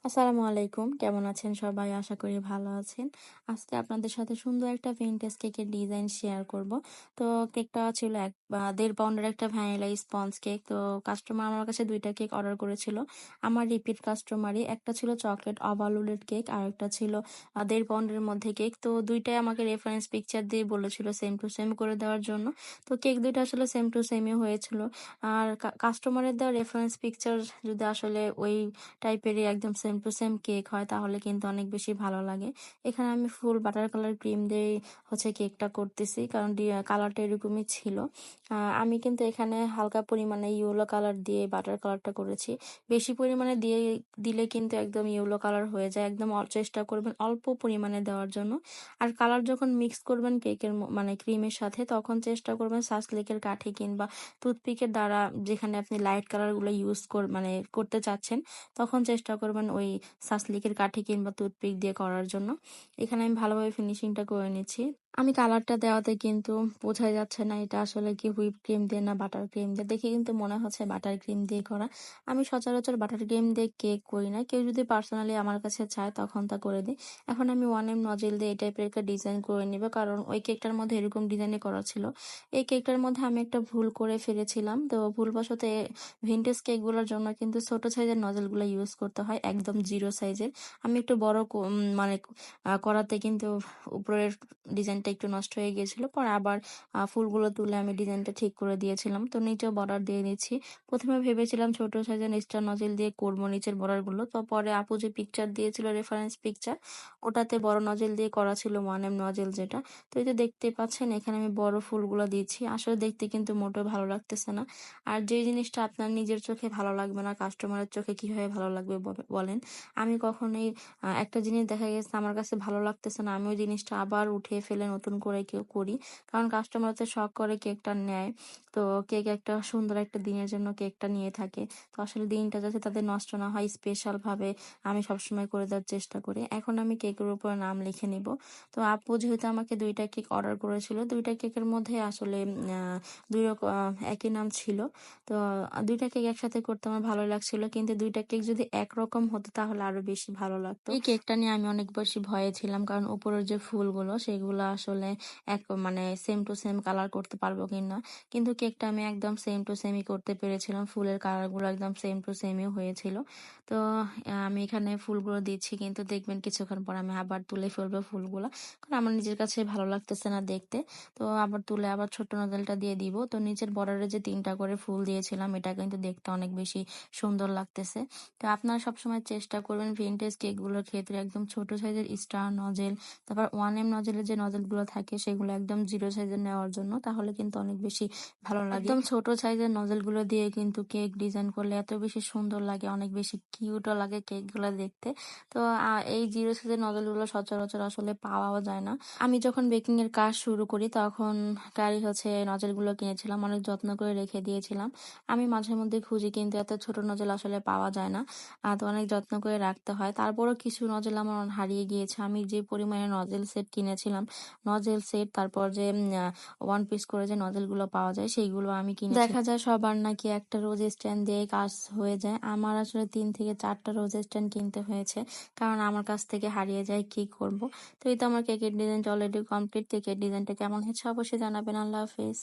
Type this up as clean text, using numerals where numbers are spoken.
আসসালামু আলাইকুম। কেমন আছেন সবাই? আশা করি ভালো আছেন। আজকে আপনাদের সাথে সুন্দর একটা ভিনটেজ কেকের ডিজাইন শেয়ার করব। তো কেকটা ছিল ১.৫ পাউন্ডের একটা ভ্যানিলা স্পঞ্জ কেক। তো কাস্টমার আমার কাছে ২ টা কেক অর্ডার করেছিল। আমার রিপিট কাস্টমারই। একটা ছিল চকলেট ওভারলোডেড কেক, আরেকটা ছিল ১.৫ পাউন্ডের মধ্যে কেক। তো ২ টাই আমাকে রেফারেন্স পিকচার দিয়ে বলেছিল সেম টু সেম করে দেওয়ার জন্য। তো কেক ২ টা আসলে সেম টু সেমই হয়েছিল। আর কাস্টমারের দেওয়া রেফারেন্স পিকচার যদি আসলে ওই টাইপেরই একদম সেম টু সেম কেক হয় তাহলে কিন্তু অনেক বেশি ভালো লাগে। এখানে আমি ফুল বাটার কালার ক্রিম দিয়ে কেকটা করতেছি, কারণ কালারটা এরকমই ছিল। আমি কিন্তু এখানে হালকা পরিমাণে ইয়েলো কালার দিয়ে বাটার কালারটা করেছি। বেশি পরিমাণে দিলে কিন্তু একদম ইয়েলো কালার হয়ে যায়। একদম চেষ্টা করবেন অল্প পরিমাণে দেওয়ার জন্য। আর কালার যখন মিক্স করবেন কেকের মানে ক্রিমের সাথে, তখন চেষ্টা করবেন সানসিল্কের কাঠি কিংবা টুথপিকের দ্বারা, যেখানে আপনি লাইট কালার গুলো ইউজ মানে করতে চাচ্ছেন, তখন চেষ্টা করবেন ওই সানসিল্কের কাঠি কিংবা টুথপিক দিয়ে করার জন্য। এখানে আমি ভালোভাবে ফিনিশিংটা করে নিচ্ছি। আমি কালারটা দেওয়াতে কিন্তু বোঝাই যাচ্ছে না এটা আসলে কি হুইপ ক্রিম দিয়ে না বাটার ক্রিম দিয়ে। দেখে কিন্তু মনে হচ্ছে বাটার ক্রিম দিয়ে করা। আমি সচরাচর বাটার ক্রিম দিয়ে কেক করি না। কেউ যদি পার্সোনালি আমার কাছে চায় তখন তা করে দিই। এখন আমি 1M নজেল দিয়ে এই টাইপের একটা ডিজাইন করে নিব, কারণ ওই কেকটার মধ্যে এরকম ডিজাইনে করা ছিল। এই কেকটার মধ্যে আমি একটা ভুল করে ফেলেছিলাম। তো ভুলবশত ভিনটেজ কেকগুলোর জন্য কিন্তু ছোট সাইজের নজলগুলো ইউজ করতে হয়, একদম 0 সাইজের। আমি একটু বড় মানে করাতে কিন্তু উপরের ডিজাইনটা একটু নষ্ট হয়ে গিয়েছিল। পরে আবার ফুলগুলো তুলে আমি ডিজাইনটা ঠিক করে দিয়েছিলাম। তো নিচেও বর্ডার দিয়ে নিচ্ছি। প্রথমে ভেবেছিলাম ছোট সাইজের স্টার নজল দিয়ে করবো নিচের বর্ডার গুলো। তো পরে আপু যে পিকচার দিয়েছিল রেফারেন্স পিকচার, ওটাতে বড় নজল দিয়ে করা ছিল, 1M নজল যেটা। তো এই যে দেখতে পাচ্ছেন এখানে আমি বড় ফুলগুলো দিয়েছি। আসলে দেখতে কিন্তু মোটেও ভালো লাগতেছে না। আর যে জিনিসটা আপনার নিজের চোখে ভালো লাগবে না, কাস্টমারের চোখে কিভাবে ভালো লাগবে বলেন? আমি কখনোই একটা জিনিস দেখা গেছে আমার কাছে ভালো লাগতেছে না, আমি ওই জিনিসটা আবার উঠিয়ে ফেলে নতুন করে কেউ করি। কারণ কাস্টমার তো শখ করে কেকটা নেয়। তো কেক একটা সুন্দর একটা দিনের জন্য কেকটা নিয়ে থাকে। তো আসলে দিনটা যাতে তাদের নষ্ট না হয়, স্পেশাল ভাবে আমি সবসময় করে দেওয়ার চেষ্টা করি। এখন আমি কেকের উপর নাম লিখে নিব। তো আপু যেহেতু আমাকে ২ টা কেক অর্ডার করেছিল, ২ টা কেকের মধ্যে আসলে ২ রকম একই নাম ছিল। তো ২ টা কেক একসাথে করতে আমার ভালো লাগছিল। কিন্তু ২ টা কেক যদি একরকম হতো তাহলে আরো বেশি ভালো লাগতো। এই কেকটা নিয়ে আমি অনেক বেশি ভয়ে ছিলাম, কারণ উপরের যে ফুলগুলো সেগুলো আসলে মানে সেম টু সেম কালার করতে পারবো কিনা। কিন্তু কেকটা আমি একদম সেম টু সেমই করতে পেরেছিলাম। ফুলের কালারগুলো একদম সেম টু সেমই হয়েছিল। তো আমি এখানে ফুলগুলো দিচ্ছি, কিন্তু দেখবেন কিছুক্ষণ পর আমি আবার তুলে ফেলবো ফুলগুলো, কারণ আমার নিজের কাছে ভালো লাগতেছে না দেখতে। তো আবার তুলে আবার ছোট নজলটা দিয়ে দিব। তো নিচের বর্ডারে যে ৩টা করে ফুল দিয়েছিলাম, এটা কিন্তু দেখতে অনেক বেশি সুন্দর লাগতেছে। তো আপনারা সবসময় চেষ্টা করবেন ভিনটেজ কেকগুলোর ক্ষেত্রে একদম ছোট সাইজের স্টার নজেল, তারপর 1M নজেলের যে নজেলগুলো থাকে সেগুলো একদম 0 সাইজের নেওয়ার জন্য, তাহলে কিন্তু অনেক বেশি ভালো লাগে। একদম ছোট সাইজের নজেলগুলো দিয়ে কিন্তু কেক ডিজাইন করলে এত বেশি সুন্দর লাগে, অনেক বেশি কিউটও লাগে কেকগুলো দেখতে। তো এই 0 সাইজের নজলগুলো সচরাচর আসলে পাওয়াও যায় না। আমি যখন বেকিং এর কাজ শুরু করি তখন নজলগুলো কিনেছিলাম, অনেক যত্ন করে রেখে দিয়েছিলাম। আমি মাঝে মধ্যে খুঁজি, কিন্তু এত ছোট নজল আসলে পাওয়া যায় না। তো অনেক যত্ন করে রাখতে হয়। তারপরও কিছু নজল আমার হারিয়ে গিয়েছে। আমি যে পরিমাণে নজেল সেট কিনেছিলাম, নজেল সেট, তারপর যে 1 পিস করে যে নজলগুলো পাওয়া যায় সেইগুলো আমি কিনেছি। দেখা যায় সবার নাকি একটা রোজ স্ট্যান্ড দিয়ে কাজ হয়ে যায়। আমার আসলে ৩ থেকে 4টা রোজ স্ট্যান্ড কিনতে হয়েছে, কারণ আমার কাছ থেকে হারিয়ে যায়, কি করব। তো এই তো আমার কেকের ডিজাইনটা অলরেডি কমপ্লিট। কেকের ডিজাইনটা কেমন হয়েছে অবশ্যই জানাবেন। আল্লাহ হাফেজ।